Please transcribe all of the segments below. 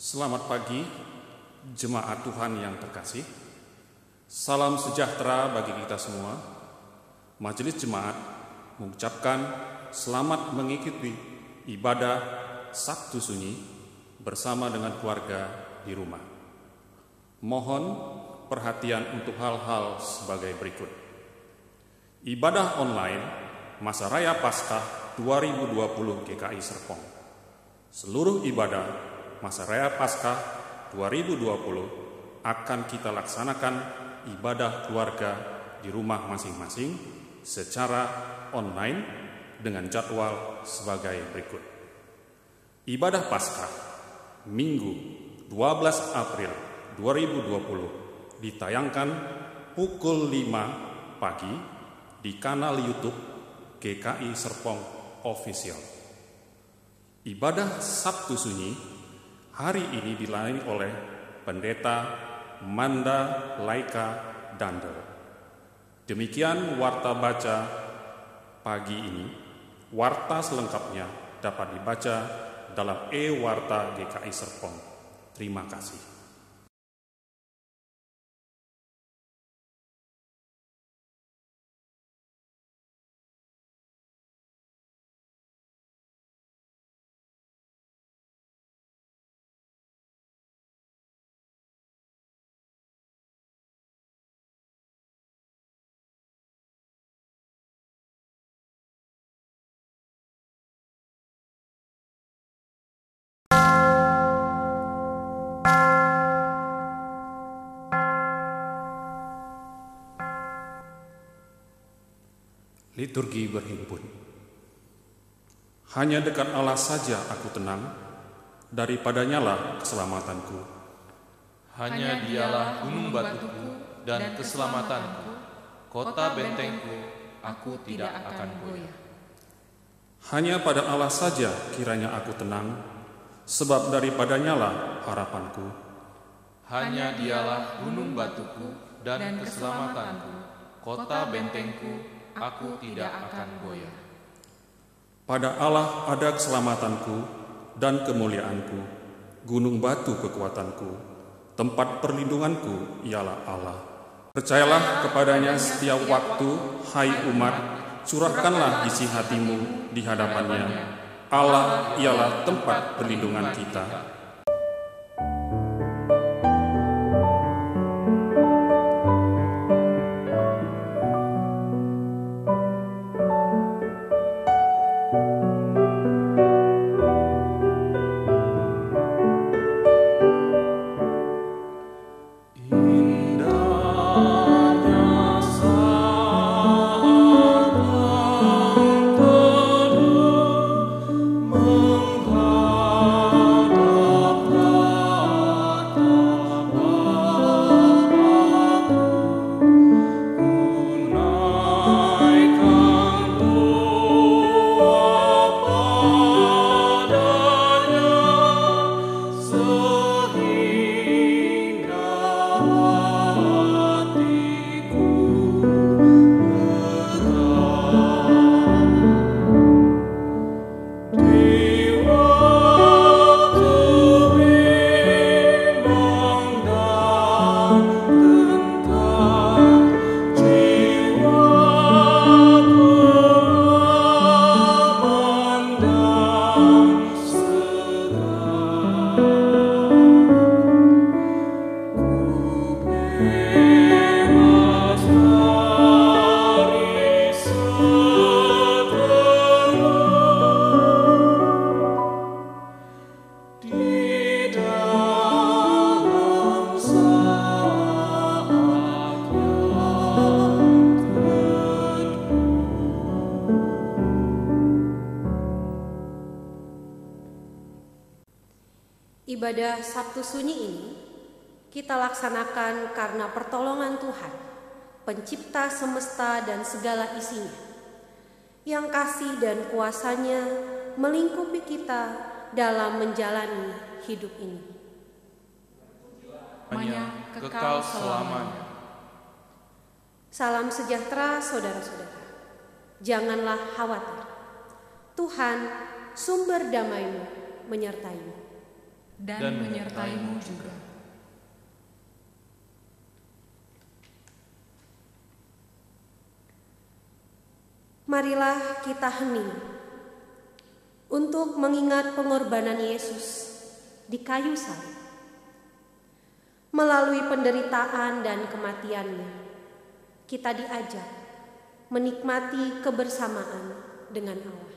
Selamat pagi, jemaat Tuhan yang terkasih. Salam sejahtera bagi kita semua. Majelis Jemaat mengucapkan selamat mengikuti ibadah Sabtu Sunyi bersama dengan keluarga di rumah. Mohon perhatian untuk hal-hal sebagai berikut. Ibadah online Masa Raya Paskah 2020 GKI Serpong. Seluruh ibadah Masa Raya Paskah 2020 akan kita laksanakan ibadah keluarga di rumah masing-masing secara online dengan jadwal sebagai berikut. Ibadah Paskah Minggu 12 April 2020 ditayangkan pukul 5 pagi di kanal YouTube GKI Serpong Official. Ibadah Sabtu Sunyi hari ini dilayani oleh Pendeta Manda Laika Dander. Demikian warta baca pagi ini. Warta selengkapnya dapat dibaca dalam e-warta GKI Serpong. Terima kasih. Liturgi berhimpun. Hanya dekat Allah saja aku tenang, daripadanyalah keselamatanku. Hanya dialah gunung batuku dan keselamatanku, kota bentengku, aku tidak akan goyah. Hanya pada Allah saja kiranya aku tenang, sebab daripadanyalah harapanku. Hanya dialah gunung batuku dan keselamatanku, kota bentengku, aku tidak akan goyah. Pada Allah ada keselamatanku dan kemuliaanku, gunung batu kekuatanku, tempat perlindunganku ialah Allah. Percayalah kepadanya setiap waktu, hai umat, curahkanlah isi hatimu di hadapannya. Allah ialah tempat perlindungan kita. Ibadah Sabtu Sunyi ini kita laksanakan karena pertolongan Tuhan, pencipta semesta dan segala isinya, yang kasih dan kuasanya melingkupi kita dalam menjalani hidup ini. Hanya kekal selamanya. Salam sejahtera saudara-saudara. Janganlah khawatir. Tuhan, sumber damaimu, menyertaimu. dan menyertaimu juga. Marilah kita hening untuk mengingat pengorbanan Yesus di kayu salib. Melalui penderitaan dan kematiannya, kita diajak menikmati kebersamaan dengan Allah.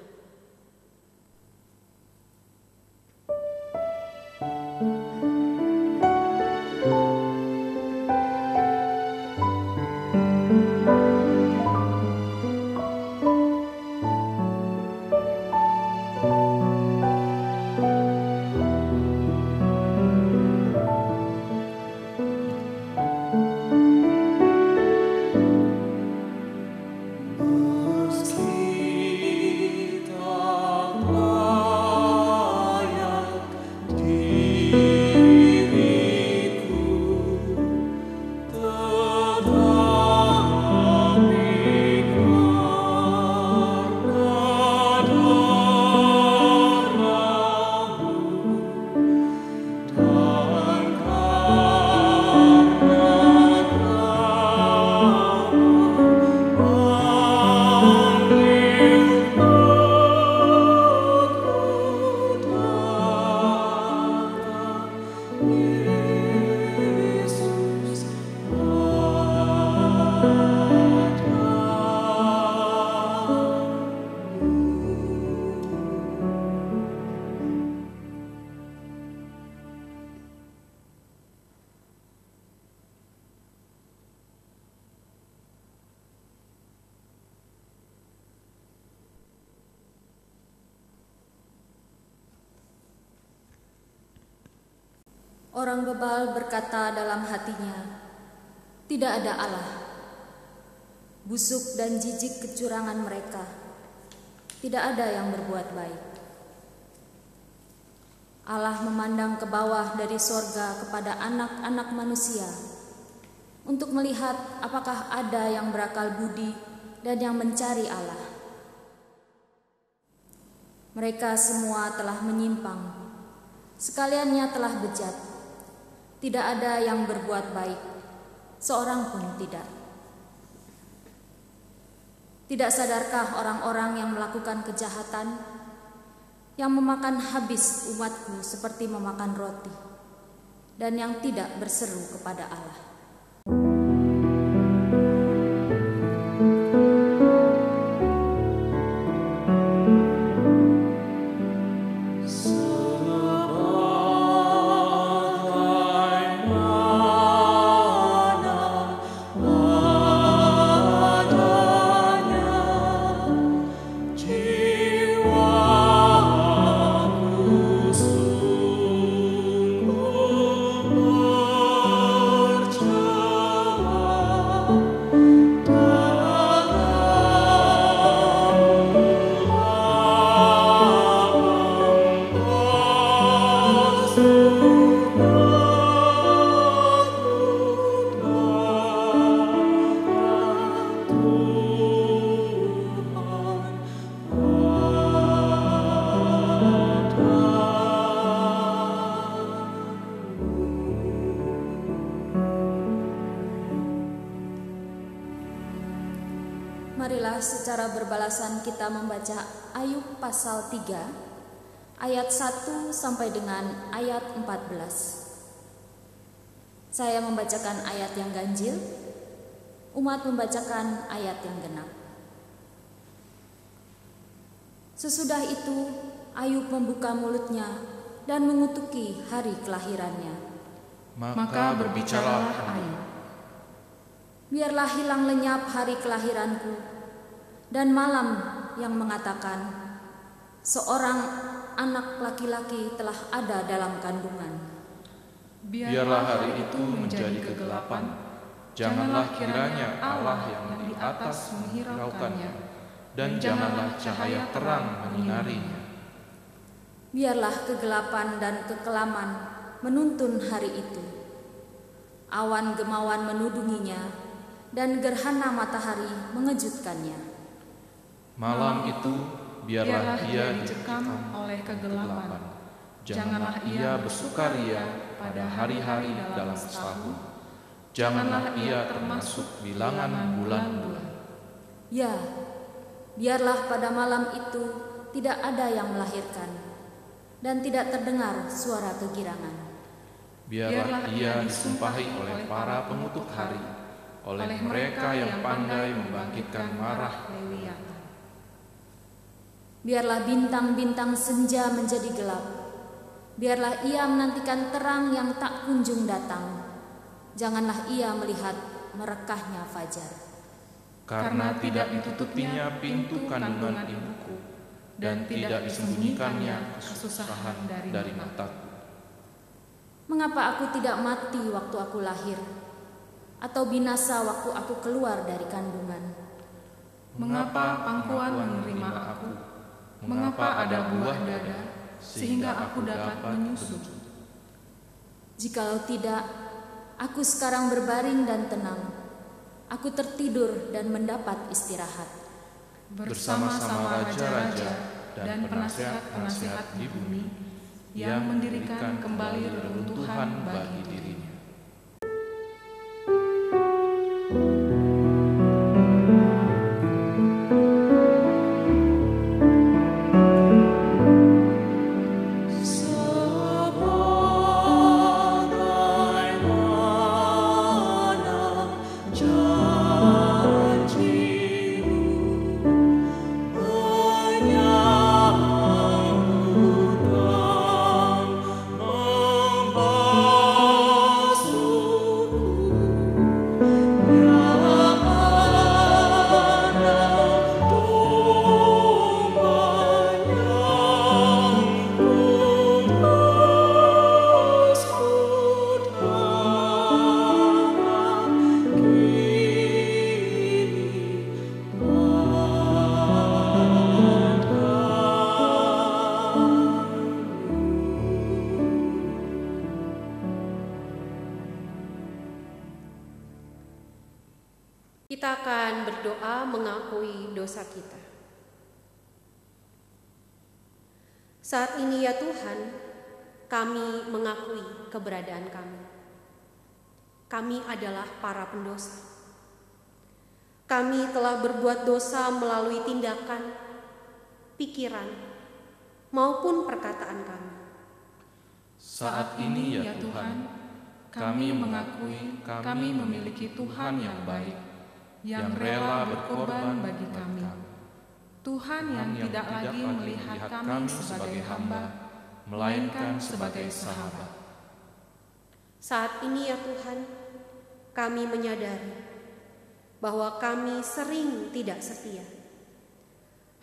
Orang bebal berkata dalam hatinya, "Tidak ada Allah." Busuk dan jijik kecurangan mereka, tidak ada yang berbuat baik. Allah memandang ke bawah dari sorga kepada anak-anak manusia untuk melihat apakah ada yang berakal budi dan yang mencari Allah. Mereka semua telah menyimpang, sekaliannya telah bejat. Tidak ada yang berbuat baik, seorang pun tidak. Tidak sadarkah orang-orang yang melakukan kejahatan, yang memakan habis umatku seperti memakan roti, dan yang tidak berseru kepada Allah? Marilah secara berbalasan kita membaca Ayub pasal 3 ayat 1 sampai dengan ayat 14. Saya membacakan ayat yang ganjil, umat membacakan ayat yang genap. Sesudah itu Ayub membuka mulutnya dan mengutuki hari kelahirannya. Maka berbicaralah Ayub. Biarlah hilang lenyap hari kelahiranku, dan malam yang mengatakan, seorang anak laki-laki telah ada dalam kandungan. Biarlah hari itu menjadi kegelapan. Janganlah kiranya Allah yang di atas menghiraukannya, dan janganlah cahaya terang menyinarinya. Biarlah kegelapan dan kekelaman menuntun hari itu. Awan gemawan menudunginya, dan gerhana matahari mengejutkannya. Malam itu biarlah dia dicekam oleh kegelapan, Janganlah ia bersukaria pada hari-hari dalam setahun. Janganlah ia termasuk bilangan bulan-bulan. Ya, biarlah pada malam itu tidak ada yang melahirkan, dan tidak terdengar suara kegirangan. Biarlah ia disumpahi oleh para pengutuk hari, oleh mereka yang pandai membangkitkan marah Lewiatan. Biarlah bintang-bintang senja menjadi gelap. Biarlah ia menantikan terang yang tak kunjung datang. Janganlah ia melihat merekahnya fajar. Karena tidak ditutupinya pintu kandungan ibuku, dan tidak disembunyikannya kesusahan dari mataku. Mengapa aku tidak mati waktu aku lahir, atau binasa waktu aku keluar dari kandungan? Mengapa pangkuan menerima aku? Mengapa ada buah dada, sehingga aku dapat menyusu? Jikalau tidak, aku sekarang berbaring dan tenang. Aku tertidur dan mendapat istirahat. Bersama-sama raja-raja dan penasihat-penasihat di bumi, yang mendirikan kembali reruntuhan bagi dirinya. Kita akan berdoa mengakui dosa kita. Saat ini ya Tuhan, kami mengakui keberadaan kami. Kami adalah para pendosa. Kami telah berbuat dosa melalui tindakan, pikiran, maupun perkataan kami. Saat ini ya Tuhan, kami mengakui kami memiliki Tuhan yang baik, yang rela berkorban bagi kami. Tuhan yang tidak lagi melihat kami sebagai hamba, melainkan sebagai sahabat. Saat ini ya Tuhan, kami menyadari bahwa kami sering tidak setia,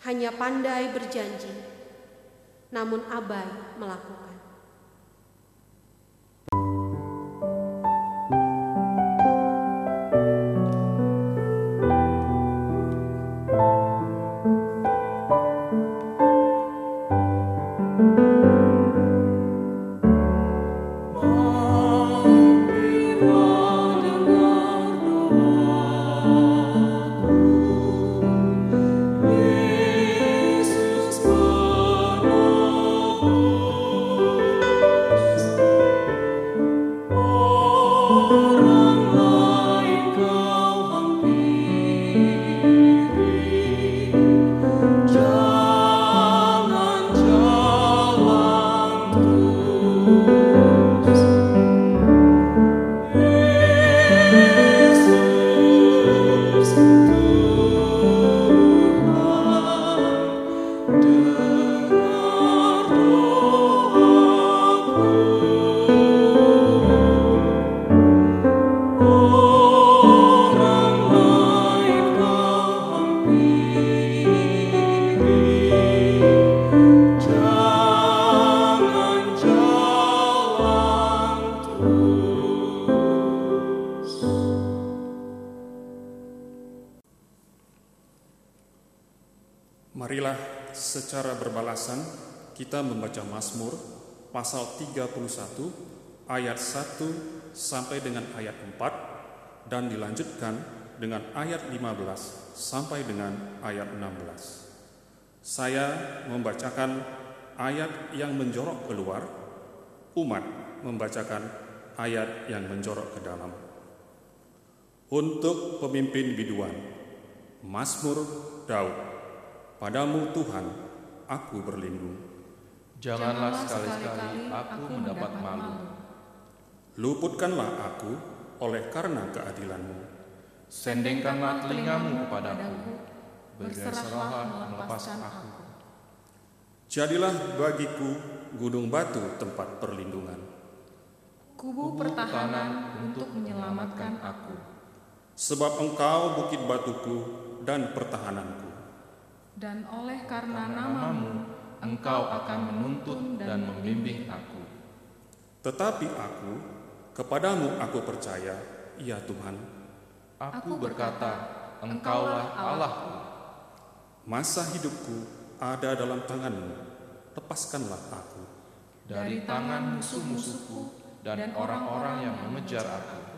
hanya pandai berjanji, namun abai melakukan. Marilah secara berbalasan kita membaca Mazmur pasal 31 ayat 1 sampai dengan ayat 4 dan dilanjutkan dengan ayat 15 sampai dengan ayat 16. Saya membacakan ayat yang menjorok keluar, umat membacakan ayat yang menjorok ke dalam. Untuk pemimpin biduan, Mazmur Daud, padamu Tuhan, aku berlindung. Janganlah sekali-kali aku mendapat malu. Luputkanlah aku oleh karena keadilan-Mu. Sendengkanlah telingamu kepadaku, berserahlah melepaskan aku. Jadilah bagiku gunung batu tempat perlindungan. Kubu pertahanan untuk menyelamatkan aku. Sebab Engkau bukit batuku dan pertahananku. Dan oleh karena namamu, Engkau akan menuntun dan membimbing aku. Tetapi aku, kepadamu aku percaya, ya Tuhan. Aku berkata, Engkaulah Allahku. Masa hidupku ada dalam tangan-Mu, lepaskanlah aku. Dari tangan musuh-musuhku dan orang-orang yang mengejar aku.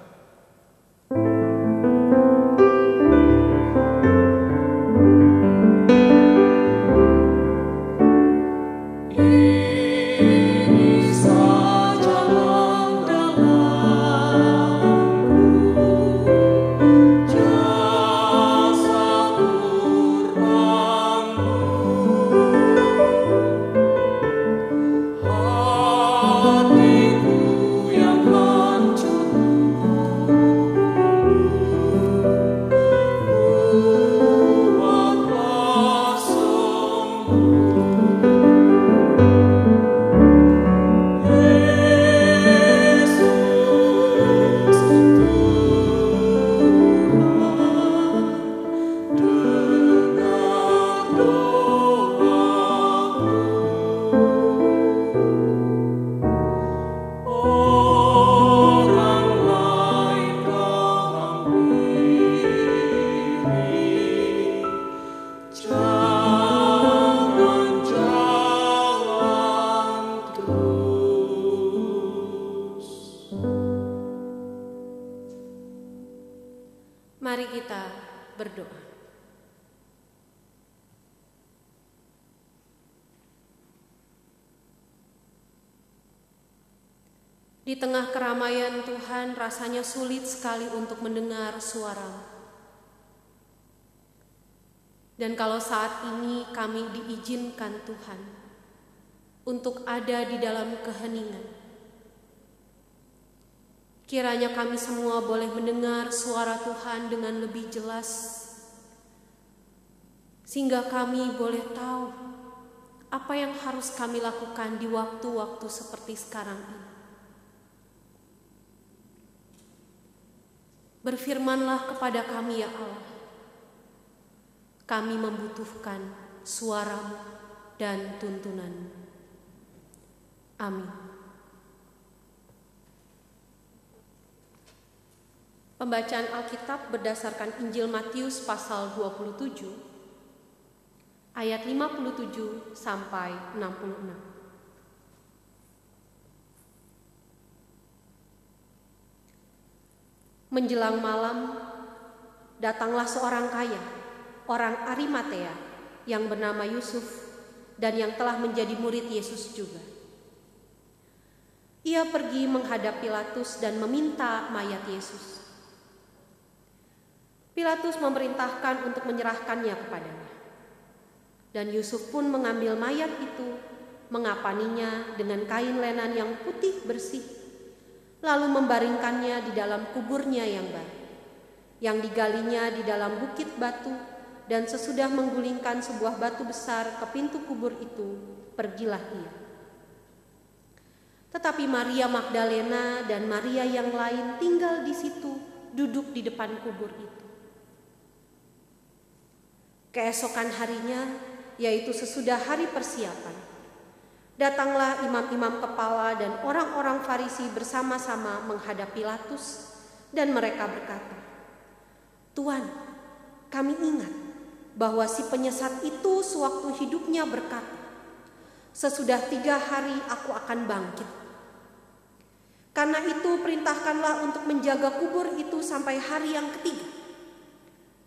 Mari kita berdoa. Di tengah keramaian Tuhan, rasanya sulit sekali untuk mendengar suara-Mu. Dan kalau saat ini kami diizinkan Tuhan untuk ada di dalam keheningan, kiranya kami semua boleh mendengar suara Tuhan dengan lebih jelas, sehingga kami boleh tahu apa yang harus kami lakukan di waktu-waktu seperti sekarang ini. Berfirmanlah kepada kami, ya Allah. Kami membutuhkan suara-Mu dan tuntunan-Mu. Amin. Pembacaan Alkitab berdasarkan Injil Matius pasal 27, ayat 57 sampai 66. Menjelang malam, datanglah seorang kaya, orang Arimatea, yang bernama Yusuf, dan yang telah menjadi murid Yesus juga. Ia pergi menghadap Pilatus dan meminta mayat Yesus. Pilatus memerintahkan untuk menyerahkannya kepadanya. Dan Yusuf pun mengambil mayat itu, mengapaninya dengan kain lenan yang putih bersih, lalu membaringkannya di dalam kuburnya yang baru, yang digalinya di dalam bukit batu, dan sesudah menggulingkan sebuah batu besar ke pintu kubur itu, pergilah ia. Tetapi Maria Magdalena dan Maria yang lain tinggal di situ, duduk di depan kubur itu. Keesokan harinya, yaitu sesudah hari persiapan, datanglah imam-imam kepala dan orang-orang Farisi bersama-sama menghadap Pilatus, dan mereka berkata, "Tuan, kami ingat bahwa si penyesat itu sewaktu hidupnya berkata, 'Sesudah 3 hari aku akan bangkit.' Karena itu perintahkanlah untuk menjaga kubur itu sampai hari yang ketiga.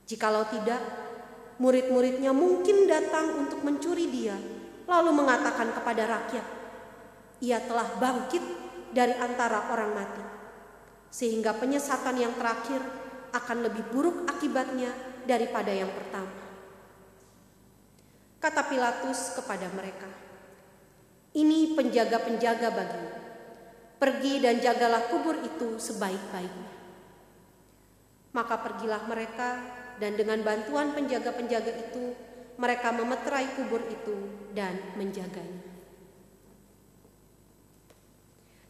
Jikalau tidak, murid-muridnya mungkin datang untuk mencuri dia lalu mengatakan kepada rakyat, ia telah bangkit dari antara orang mati, sehingga penyesatan yang terakhir akan lebih buruk akibatnya daripada yang pertama. Kata Pilatus kepada mereka, ini penjaga-penjaga bagimu. Pergi dan jagalah kubur itu sebaik-baiknya. Maka pergilah mereka, dan dengan bantuan penjaga-penjaga itu, mereka memeterai kubur itu dan menjaganya.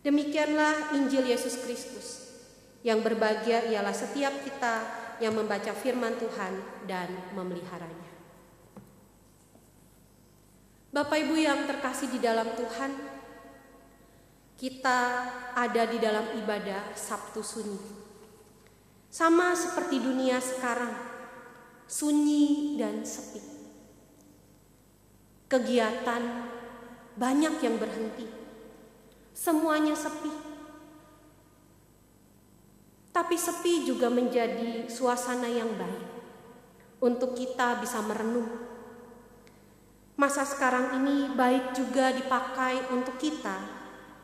Demikianlah Injil Yesus Kristus. Yang berbahagia ialah setiap kita yang membaca firman Tuhan dan memeliharanya. Bapak Ibu yang terkasih di dalam Tuhan, kita ada di dalam ibadah Sabtu Sunyi. Sama seperti dunia sekarang, sunyi dan sepi. Kegiatan banyak yang berhenti. Semuanya sepi. Tapi sepi juga menjadi suasana yang baik untuk kita bisa merenung. Masa sekarang ini baik juga dipakai untuk kita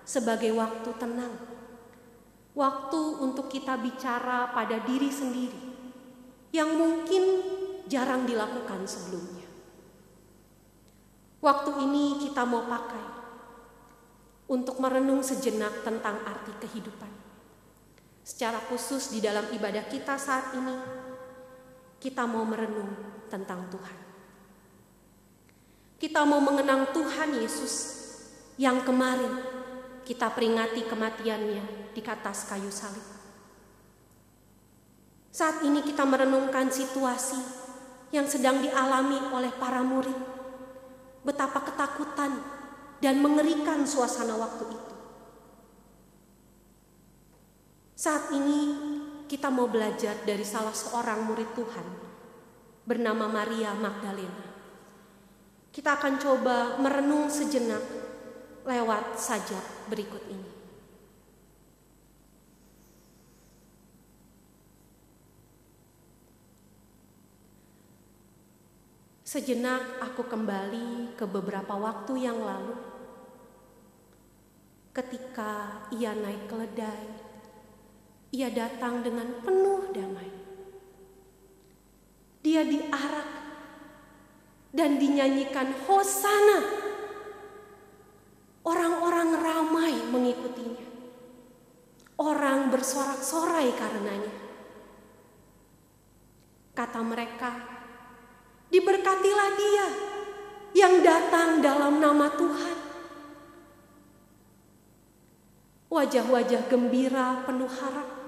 sebagai waktu tenang. Waktu untuk kita bicara pada diri sendiri yang mungkin jarang dilakukan sebelumnya. Waktu ini kita mau pakai untuk merenung sejenak tentang arti kehidupan. Secara khusus di dalam ibadah kita saat ini, kita mau merenung tentang Tuhan. Kita mau mengenang Tuhan Yesus yang kemarin kita peringati kematiannya di atas kayu salib. Saat ini kita merenungkan situasi yang sedang dialami oleh para murid. Betapa ketakutan dan mengerikan suasana waktu itu. Saat ini kita mau belajar dari salah seorang murid Tuhan bernama Maria Magdalena. Kita akan coba merenung sejenak lewat sajak berikut ini. Sejenak aku kembali ke beberapa waktu yang lalu, ketika ia naik keledai. Ia datang dengan penuh damai. Dia diarak dan dinyanyikan Hosana. Orang-orang ramai mengikutinya. Orang bersorak-sorai karenanya. Kata mereka, diberkatilah dia yang datang dalam nama Tuhan. Wajah-wajah gembira penuh harap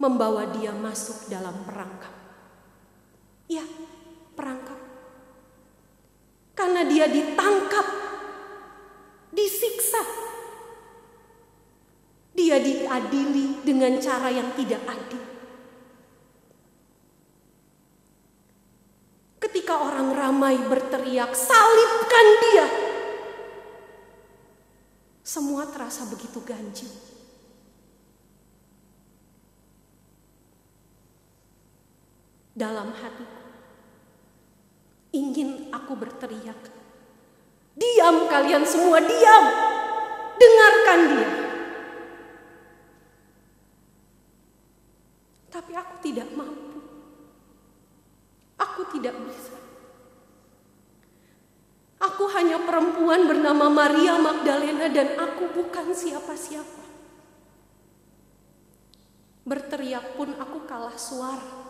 membawa dia masuk dalam perangkap. Ya, perangkap. Karena dia ditangkap, disiksa. Dia diadili dengan cara yang tidak adil. Ketika orang ramai berteriak, salibkan dia, semua terasa begitu ganjil. Dalam hatiku, ingin aku berteriak, diam kalian semua, diam, dengarkan dia. Tapi aku tidak mampu, aku tidak bisa. Aku hanya perempuan bernama Maria Magdalena dan aku bukan siapa-siapa. Berteriak pun aku kalah suara.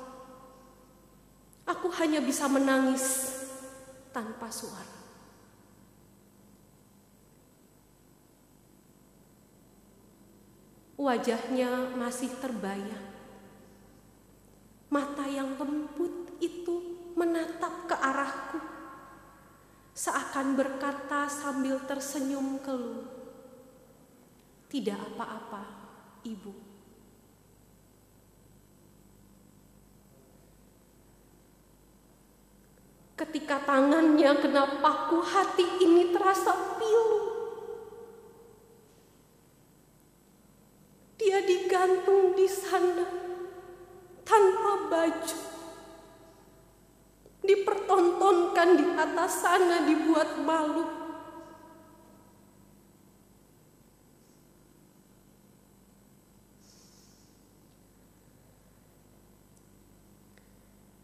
Aku hanya bisa menangis tanpa suara. Wajahnya masih terbayang. Mata yang lembut itu menatap ke arahku, seakan berkata sambil tersenyum keluh, "Tidak apa-apa, Ibu." Ketika tangannya kena paku, hati ini terasa pilu. Dia digantung di sana tanpa baju, dipertontonkan akan di atas sana dibuat malu.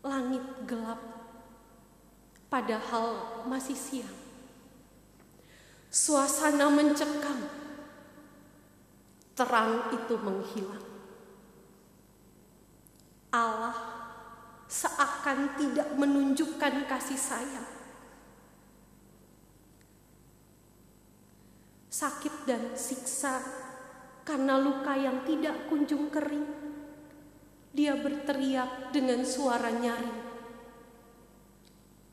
Langit gelap, padahal masih siang. Suasana mencekam, terang itu menghilang. Allah seakan tidak menunjukkan kasih sayang. Sakit dan siksa karena luka yang tidak kunjung kering. Dia berteriak dengan suara nyaring,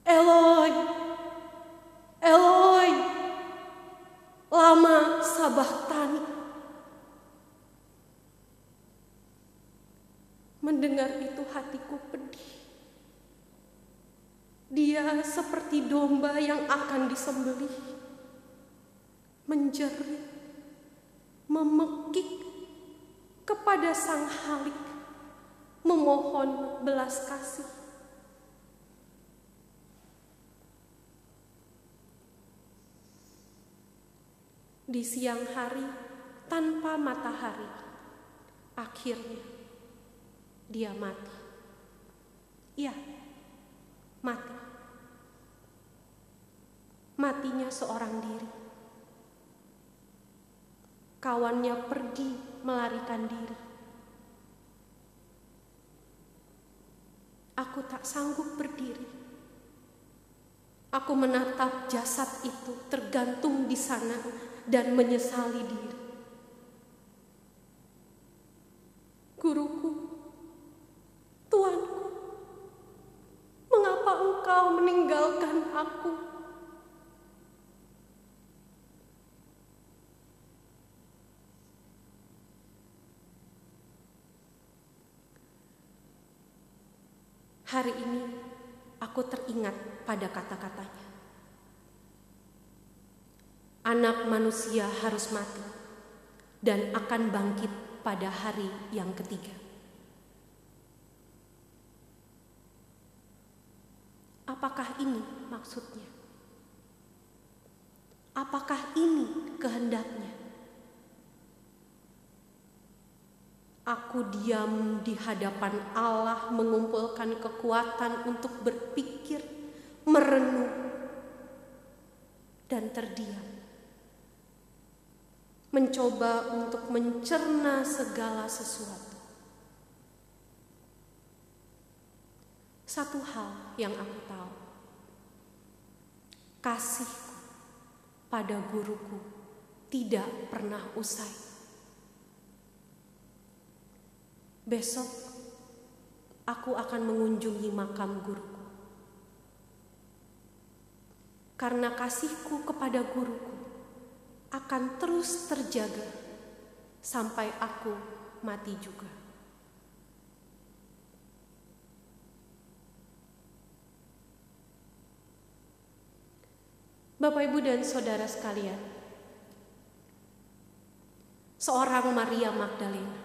Eloi, Eloi, lama sabachthani. Mendengar itu hatiku pedih. Dia seperti domba yang akan disembelih, menjerit, memekik kepada Sang Halik, memohon belas kasih. Di siang hari tanpa matahari, akhirnya dia mati. Ya, mati. Matinya seorang diri. Kawannya pergi melarikan diri. Aku tak sanggup berdiri. Aku menatap jasad itu tergantung di sana dan menyesali diri. Guruku, Tuanku, mengapa engkau meninggalkan aku? Hari ini aku teringat pada kata-katanya. Anak manusia harus mati dan akan bangkit pada hari yang ketiga. Apakah ini maksudnya? Apakah ini kehendaknya? Aku diam di hadapan Allah, mengumpulkan kekuatan untuk berpikir, merenung, dan terdiam. Mencoba untuk mencerna segala sesuatu. Satu hal yang aku tahu, kasihku pada guruku tidak pernah usai. Besok aku akan mengunjungi makam guruku. Karena kasihku kepada guruku akan terus terjaga sampai aku mati juga. Bapak, Ibu, dan saudara sekalian, seorang Maria Magdalena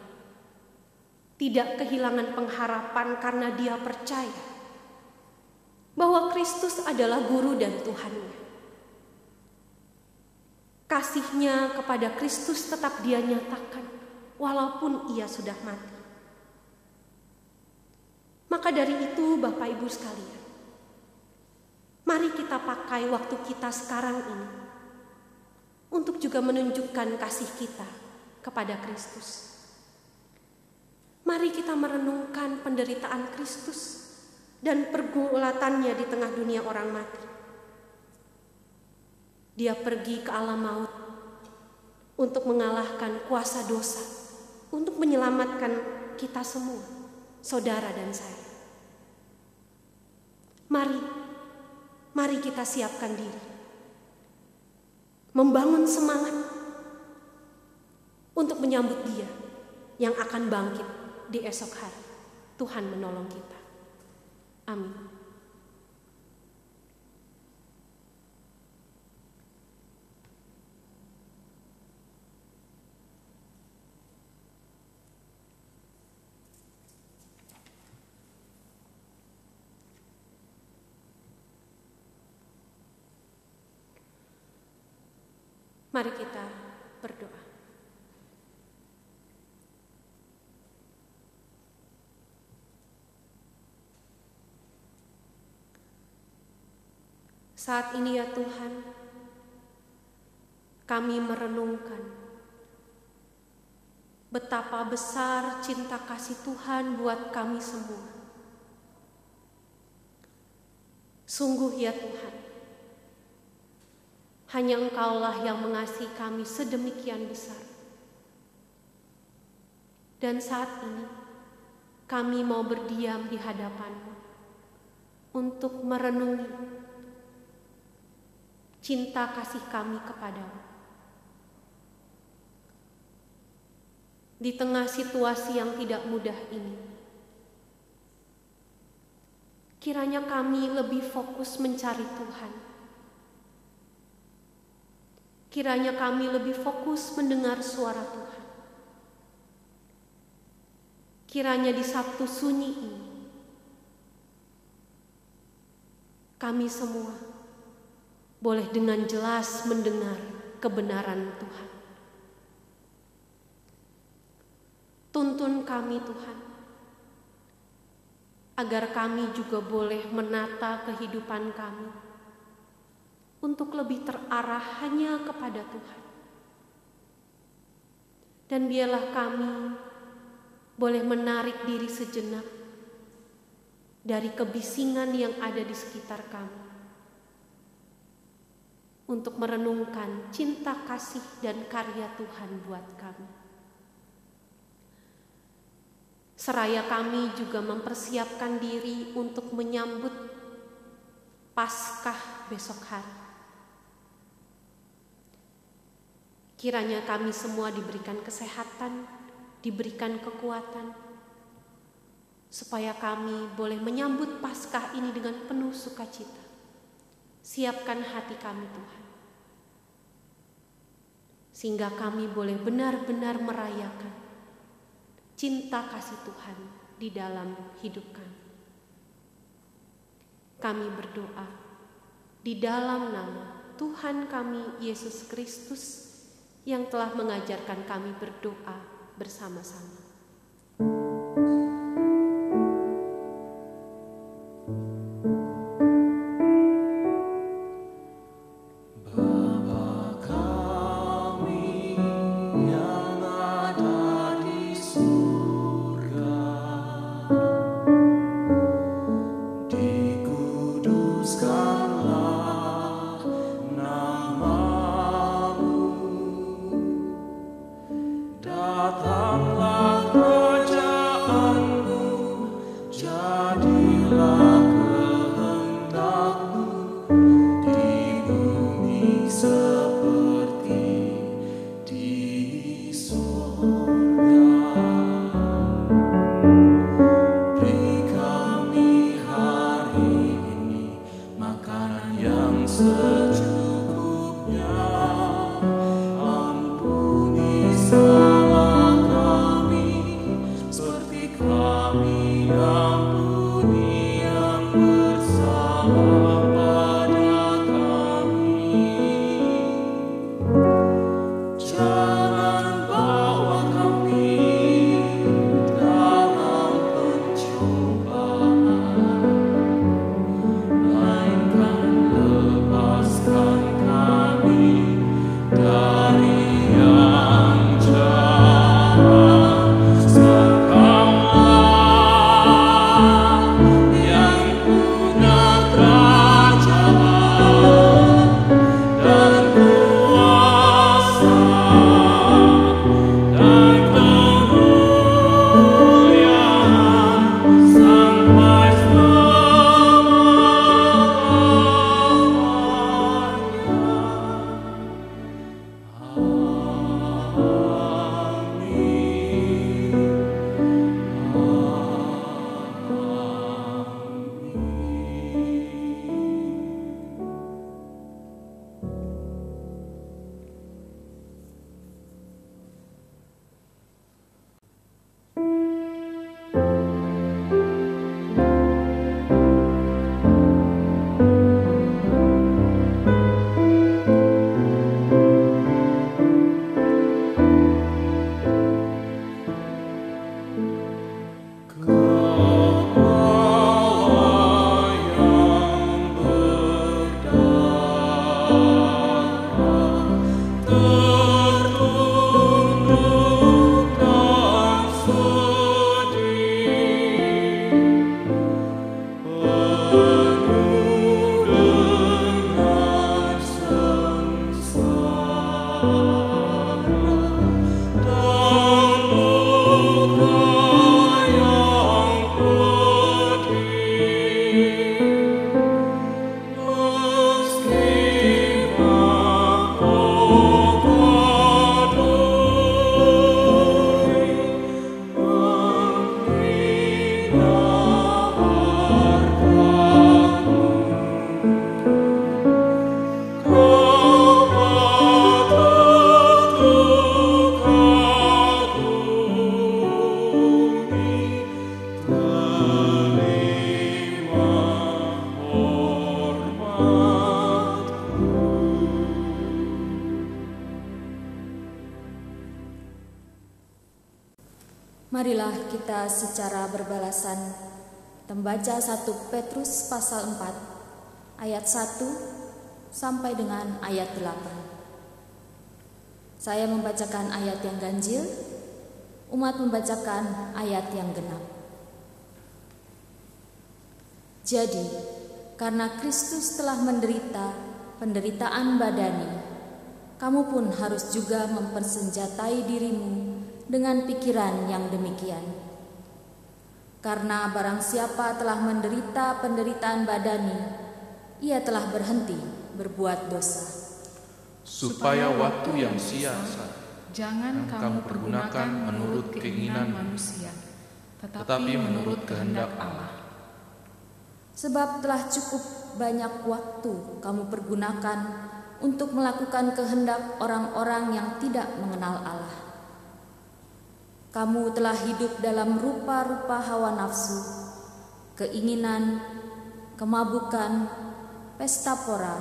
tidak kehilangan pengharapan karena dia percaya bahwa Kristus adalah guru dan Tuhannya. Kasihnya kepada Kristus tetap dia nyatakan walaupun ia sudah mati. Maka dari itu Bapak Ibu sekalian, mari kita pakai waktu kita sekarang ini untuk juga menunjukkan kasih kita kepada Kristus. Mari kita merenungkan penderitaan Kristus dan pergulatannya di tengah dunia orang mati. Dia pergi ke alam maut untuk mengalahkan kuasa dosa, untuk menyelamatkan kita semua, saudara dan saya. Mari kita siapkan diri, membangun semangat untuk menyambut Dia yang akan bangkit di esok hari. Tuhan menolong kita. Amin. Mari kita berdoa. Saat ini ya Tuhan, kami merenungkan betapa besar cinta kasih Tuhan buat kami semua. Sungguh ya Tuhan, hanya Engkaulah yang mengasihi kami sedemikian besar. Dan saat ini kami mau berdiam di hadapan-Mu untuk merenungi cinta kasih kami kepadamu. Di tengah situasi yang tidak mudah ini, kiranya kami lebih fokus mencari Tuhan. Kiranya kami lebih fokus mendengar suara Tuhan. Kiranya di Sabtu sunyi ini, kami semua boleh dengan jelas mendengar kebenaran Tuhan. Tuntun kami Tuhan, agar kami juga boleh menata kehidupan kami untuk lebih terarah hanya kepada Tuhan. Dan biarlah kami boleh menarik diri sejenak dari kebisingan yang ada di sekitar kami, untuk merenungkan cinta kasih dan karya Tuhan buat kami. Seraya kami juga mempersiapkan diri untuk menyambut Paskah besok hari. Kiranya kami semua diberikan kesehatan, diberikan kekuatan, supaya kami boleh menyambut Paskah ini dengan penuh sukacita. Siapkan hati kami Tuhan, sehingga kami boleh benar-benar merayakan cinta kasih Tuhan di dalam hidup kami. Kami berdoa di dalam nama Tuhan kami Yesus Kristus yang telah mengajarkan kami berdoa bersama-sama. Lepaskan kita secara berbalasan membaca 1 Petrus pasal 4 ayat 1 sampai dengan ayat 8. Saya membacakan ayat yang ganjil, umat membacakan ayat yang genap. Jadi, karena Kristus telah menderita penderitaan badani, kamu pun harus juga mempersenjatai dirimu dengan pikiran yang demikian. Karena barang siapa telah menderita penderitaan badani, ia telah berhenti berbuat dosa. Supaya waktu yang sia-sia jangan kamu pergunakan menurut keinginan manusia, tetapi menurut kehendak Allah. Sebab telah cukup banyak waktu kamu pergunakan untuk melakukan kehendak orang-orang yang tidak mengenal Allah. Kamu telah hidup dalam rupa-rupa hawa nafsu, keinginan, kemabukan, pesta pora,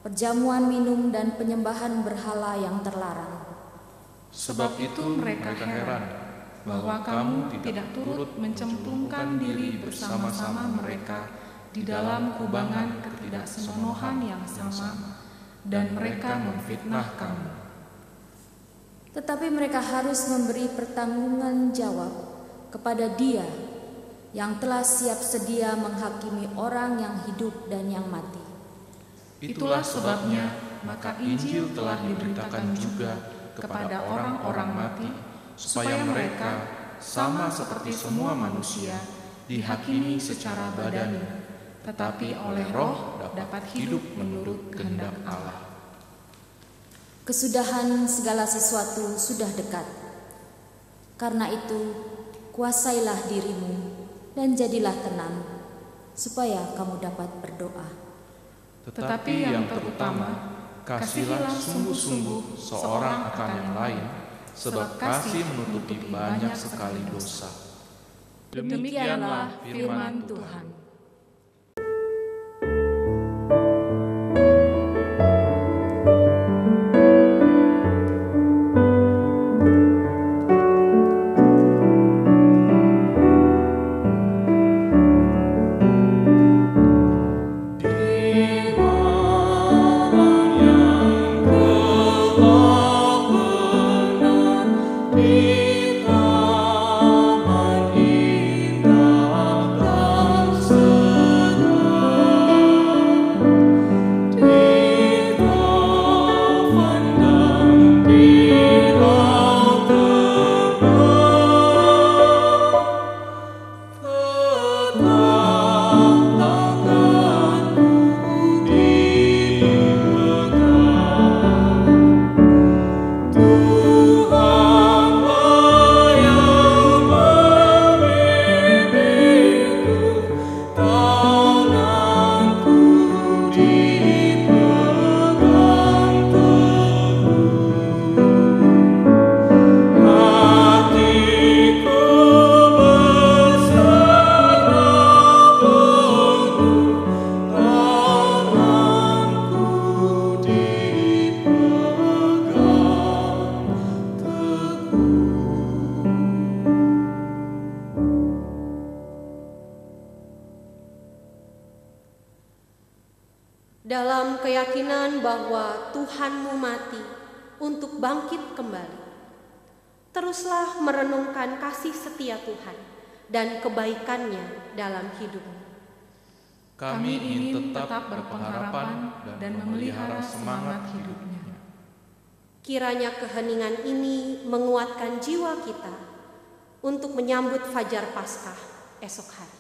perjamuan minum dan penyembahan berhala yang terlarang. Sebab itu mereka heran bahwa kamu tidak turut mencemplungkan diri bersama-sama mereka di dalam kubangan ketidaksenonohan yang sama, dan mereka memfitnah kamu. Tetapi mereka harus memberi pertanggungan jawab kepada Dia yang telah siap sedia menghakimi orang yang hidup dan yang mati. Itulah sebabnya maka Injil telah diberitakan juga kepada orang-orang mati, supaya mereka sama seperti semua manusia dihakimi secara badani, tetapi oleh Roh dapat hidup menurut kehendak Allah. Kesudahan segala sesuatu sudah dekat. Karena itu, kuasailah dirimu dan jadilah tenang, supaya kamu dapat berdoa. Tetapi yang terutama, kasihilah sungguh-sungguh seorang akan yang lain, sebab kasih menutupi banyak sekali dosa. Demikianlah firman Tuhan. Dalam keyakinan bahwa Tuhanmu mati untuk bangkit kembali, teruslah merenungkan kasih setia Tuhan dan kebaikannya dalam hidupmu. Kami ingin tetap berpengharapan dan memelihara semangat hidupnya. Kiranya keheningan ini menguatkan jiwa kita untuk menyambut Fajar Paskah esok hari.